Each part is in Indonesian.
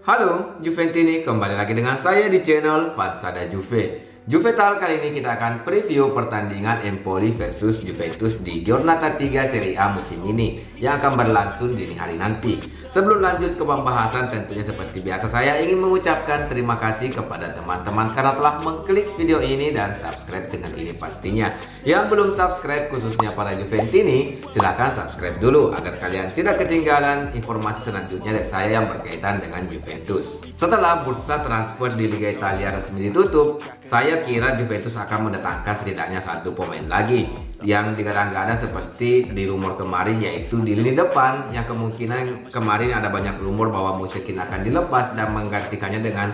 Halo, Juventini, kembali lagi dengan saya di channel Fansada Juve. Juvetal kali ini kita akan preview pertandingan Empoli versus Juventus di Giornata 3 Serie A musim ini yang akan berlangsung dini hari nanti. Sebelum lanjut ke pembahasan, tentunya seperti biasa saya ingin mengucapkan terima kasih kepada teman-teman karena telah mengklik video ini dan subscribe dengan ini pastinya. Yang belum subscribe khususnya para Juventini, silahkan subscribe dulu agar kalian tidak ketinggalan informasi selanjutnya dari saya yang berkaitan dengan Juventus. Setelah bursa transfer di Liga Italia resmi ditutup, saya kira Juventus akan mendatangkan setidaknya satu pemain lagi yang digadang-gadang seperti di rumor kemarin, yaitu di lini depan yang kemungkinan kemarin ada banyak rumor bahwa Musekin akan dilepas dan menggantikannya dengan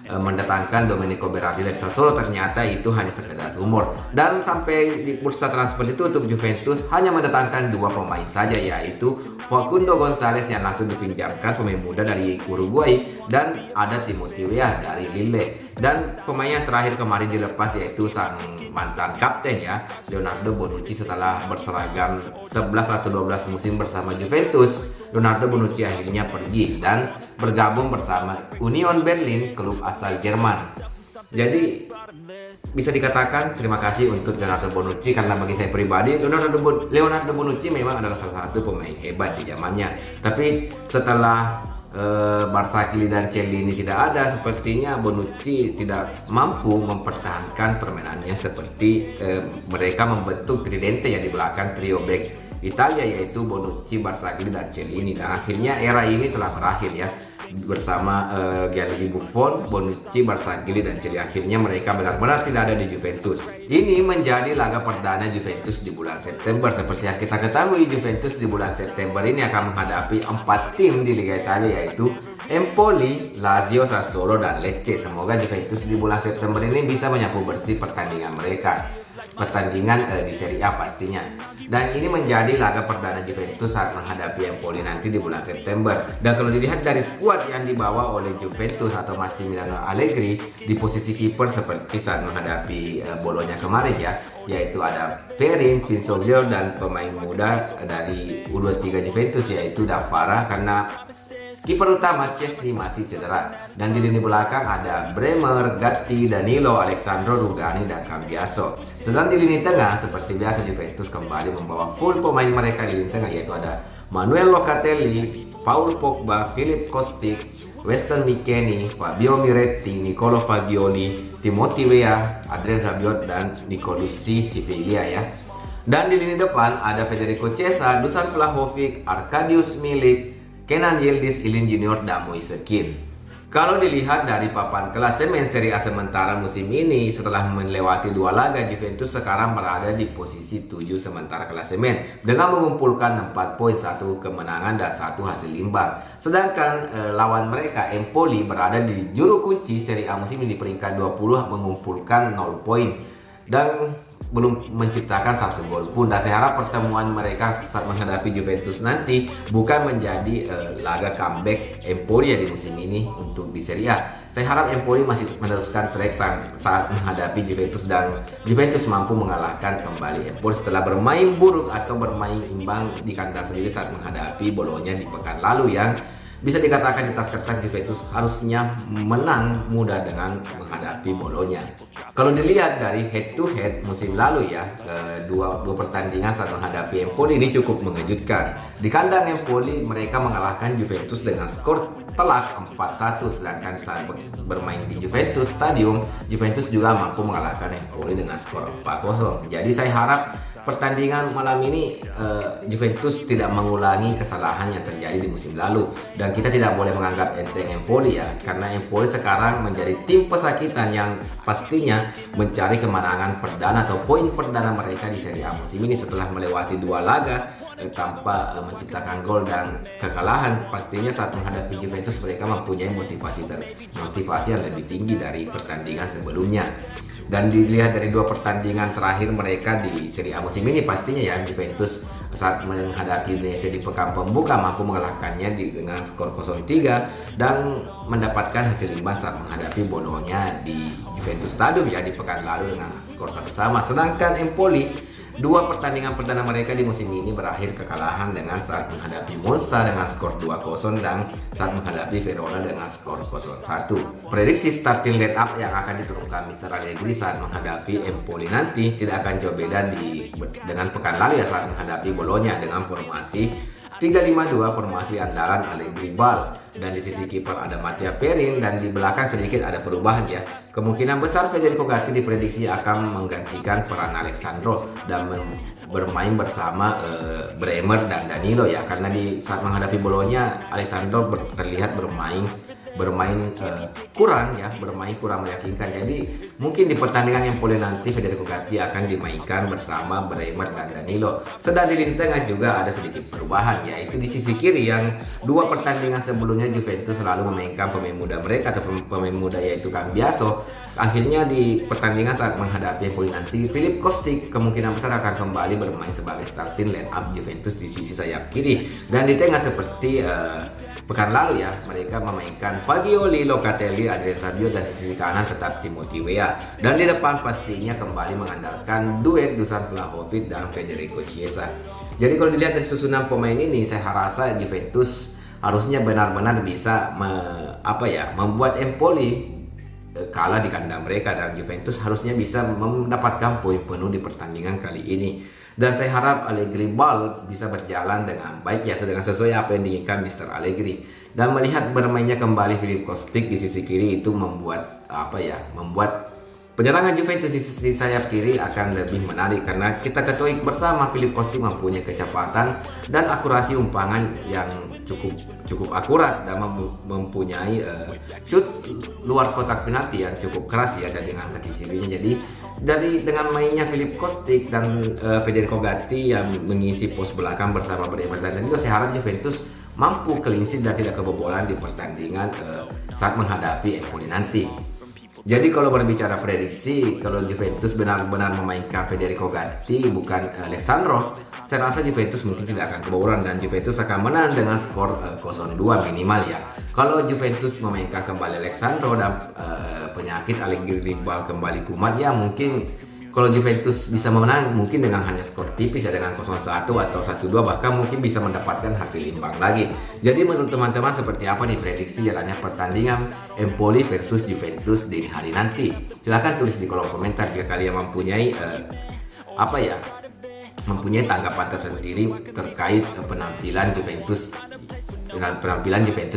mendatangkan Domenico Berardi dari Sassuolo. Ternyata itu hanya sekedar rumor, dan sampai di bursa transfer ditutup Juventus hanya mendatangkan dua pemain saja, yaitu Facundo Gonzalez yang langsung dipinjamkan, pemain muda dari Uruguay, dan ada Timothy Weah dari Lille. Dan pemain yang terakhir kemarin dilepas yaitu sang mantan kapten ya, Leonardo Bonucci. Setelah berseragam 11 atau 12 musim bersama Juventus, Leonardo Bonucci akhirnya pergi dan bergabung bersama Union Berlin, klub asal Jerman. Jadi bisa dikatakan terima kasih untuk Leonardo Bonucci, karena bagi saya pribadi Leonardo Bonucci memang adalah salah satu pemain hebat di zamannya. Tapi setelah Barzagli dan Chiellini tidak ada, sepertinya Bonucci tidak mampu mempertahankan permainannya seperti mereka membentuk tridente yang di belakang trio back Italia, yaitu Bonucci, Barzagli, dan Chiellini. Dan akhirnya era ini telah berakhir ya, bersama Gianluigi Buffon, Bonucci, Barzagli, dan Chiellini. Akhirnya mereka benar-benar tidak ada di Juventus. Ini menjadi laga perdana Juventus di bulan September. Seperti yang kita ketahui, Juventus di bulan September ini akan menghadapi 4 tim di Liga Italia, yaitu Empoli, Lazio, Sassuolo, dan Lecce. Semoga Juventus di bulan September ini bisa menyapu bersih pertandingan di Serie A pastinya. Dan ini menjadi laga perdana Juventus saat menghadapi Empoli nanti di bulan September. Dan kalau dilihat dari skuad yang dibawa oleh Juventus atau Massimiliano Allegri di posisi kiper seperti saat menghadapi Bologna kemarin ya, yaitu ada Perin, Pinsoglio, dan pemain muda dari U23 Juventus yaitu Davara, karena kiper utama Szczesny masih cedera. Dan di lini belakang ada Bremer, Gatti, Danilo, Alessandro, Rugani, dan Cambiaso. Sedang di lini tengah seperti biasa Juventus kembali membawa full pemain mereka di lini tengah, yaitu ada Manuel Locatelli, Paul Pogba, Philipp Kostic, Weston McKennie, Fabio Miretti, Nicolo Fagioli, Timothy Weah, Adrien Rabiot, dan Nicolosi Siviglia ya. Dan di lini depan ada Federico Chiesa, Dusan Vlahovic, Arkadiusz Milik, Kenan Yildiz, Ilin Junior, dan Moise Kean. Kalau dilihat dari papan klasemen Serie A sementara musim ini, setelah melewati 2 laga, Juventus sekarang berada di posisi 7 sementara klasemen dengan mengumpulkan 4 poin, 1 kemenangan dan 1 hasil imbang. Sedangkan lawan mereka Empoli berada di juru kunci Serie A musim ini di peringkat 20 mengumpulkan 0 poin dan belum menciptakan 1 gol pun. Dan saya harap pertemuan mereka saat menghadapi Juventus nanti bukan menjadi laga comeback Empoli di musim ini untuk di Serie A. Saya harap Empoli masih meneruskan track saat menghadapi Juventus dan Juventus mampu mengalahkan kembali Empoli setelah bermain buruk atau bermain imbang di kandang sendiri saat menghadapi Bologna di pekan lalu, yang bisa dikatakan di atas kertas Juventus harusnya menang mudah dengan menghadapi Bologna. Kalau dilihat dari head to head musim lalu ya, dua pertandingan saat menghadapi Empoli ini cukup mengejutkan. Di kandang Empoli mereka mengalahkan Juventus dengan skor telak 4-1, sedangkan saat bermain di Juventus Stadium, Juventus juga mampu mengalahkan Empoli dengan skor 4-0. Jadi saya harap pertandingan malam ini Juventus tidak mengulangi kesalahan yang terjadi di musim lalu. Dan kita tidak boleh menganggap enteng Empoli ya, karena Empoli sekarang menjadi tim pesakitan yang pastinya mencari kemenangan perdana atau poin perdana mereka di Serie A musim ini setelah melewati 2 laga tanpa menciptakan gol dan kekalahan. Pastinya saat menghadapi Juventus mereka mempunyai motivasi yang lebih tinggi dari pertandingan sebelumnya. Dan dilihat dari 2 pertandingan terakhir mereka di Serie A musim ini, pastinya ya Juventus saat menghadapi Udinese di pekan pembuka mampu mengalahkannya dengan skor 0-3 dan mendapatkan hasil imbang saat menghadapi Bologna di Juventus Stadium ya di pekan lalu dengan skor 1-1. Sedangkan Empoli, 2 pertandingan perdana mereka di musim ini berakhir kekalahan dengan saat menghadapi Monza dengan skor 2-0 dan saat menghadapi Verona dengan skor 0-1. Prediksi starting lineup yang akan diturunkan Mr. Allegri saat menghadapi Empoli nanti tidak akan jauh beda dengan pekan lalu ya saat menghadapi Bologna dengan formasi 3-5-2, formasi andalan Allegri Ball, dan di sisi kiper ada Mattia Perin, dan di belakang sedikit ada perubahan ya. Kemungkinan besar Federico Gatti diprediksi akan menggantikan peran Alessandro dan bermain bersama Bremer dan Danilo ya, karena di saat menghadapi Bologna Alessandro terlihat bermain kurang meyakinkan. Jadi mungkin di pertandingan yang boleh nanti Federico Gatti akan dimainkan bersama Bremer dan Danilo. Sedang di lini tengah juga ada sedikit perubahan, yaitu di sisi kiri yang 2 pertandingan sebelumnya Juventus selalu memainkan pemain muda mereka atau pemain muda yaitu Cambiaso. Akhirnya di pertandingan saat menghadapi Empoli nanti, Filip Kostic kemungkinan besar akan kembali bermain sebagai starting line-up Juventus di sisi sayap kiri. Dan di tengah seperti pekan lalu ya, mereka memainkan Fagioli, Locatelli, Adrien Rabiot, dan di sisi kanan tetap Timothy Weah. Dan di depan pastinya kembali mengandalkan duet Dusan Vlahovic dan Federico Chiesa. Jadi kalau dilihat dari susunan pemain ini, saya rasa Juventus harusnya benar-benar bisa membuat Empoli kalah di kandang mereka, dan Juventus harusnya bisa mendapatkan poin penuh di pertandingan kali ini. Dan saya harap Allegri Ball bisa berjalan dengan baik ya, dengan sesuai apa yang diinginkan Mr. Allegri. Dan melihat bermainnya kembali Filip Kostic di sisi kiri itu membuat penyerangan Juventus di sisi sayap kiri akan lebih menarik, karena kita ketahui bersama Filip Kostic mempunyai kecepatan dan akurasi umpangan yang cukup akurat dan mempunyai shoot luar kotak penalti yang cukup keras ya, dan dengan kaki kirinya. Jadi dengan mainnya Filip Kostic dan Federico Gatti yang mengisi pos belakang bersama Bremer dan Danilo, saya harap Juventus mampu clean sheet dan tidak kebobolan di pertandingan saat menghadapi Empoli nanti. Jadi kalau berbicara prediksi, kalau Juventus benar-benar memainkan Federico Gatti bukan Alessandro, saya rasa Juventus mungkin tidak akan kebobolan dan Juventus akan menang dengan skor 0-2 minimal ya. Kalau Juventus memainkan kembali Alessandro dan penyakit Allegri kembali kumat ya, mungkin kalau Juventus bisa menang mungkin dengan hanya skor tipis ya, dengan 0-1 atau 1-2, bahkan mungkin bisa mendapatkan hasil imbang lagi. Jadi menurut teman-teman seperti apa nih prediksi jalannya pertandingan Empoli versus Juventus di hari nanti? Silahkan tulis di kolom komentar jika kalian mempunyai tanggapan tersendiri terkait penampilan Juventus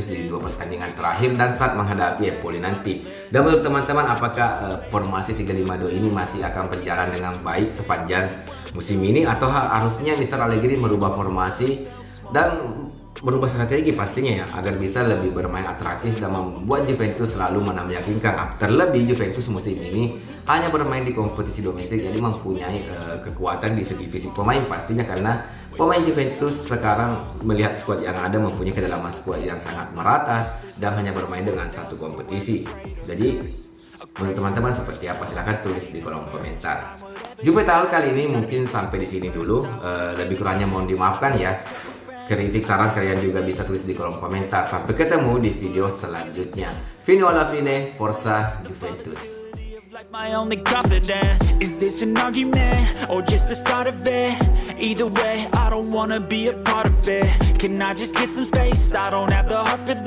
di 2 pertandingan terakhir dan saat menghadapi Empoli nanti. Dan menurut teman-teman, apakah formasi 3-5-2 ini masih akan berjalan dengan baik sepanjang musim ini, atau harusnya Mr. Allegri merubah formasi dan merubah strategi pastinya ya, agar bisa lebih bermain atraktif dan membuat Juventus selalu meyakinkan. Terlebih Juventus musim ini hanya bermain di kompetisi domestik, jadi mempunyai kekuatan di segi fisik pemain pastinya, karena pemain Juventus sekarang melihat skuad yang ada mempunyai kedalaman skuad yang sangat merata dan hanya bermain dengan satu kompetisi. Jadi menurut teman-teman seperti apa? Silahkan tulis di kolom komentar. Juve Talk kali ini mungkin sampai di sini dulu. Lebih kurangnya mohon dimaafkan ya. Kritik saran kalian juga bisa tulis di kolom komentar. Sampai ketemu di video selanjutnya. Fino alla fine, forza Juventus. Like my only confidence. Is this an argument or just the start of it? Either way, I don't wanna be a part of it. Can I just get some space? I don't have the heart for that.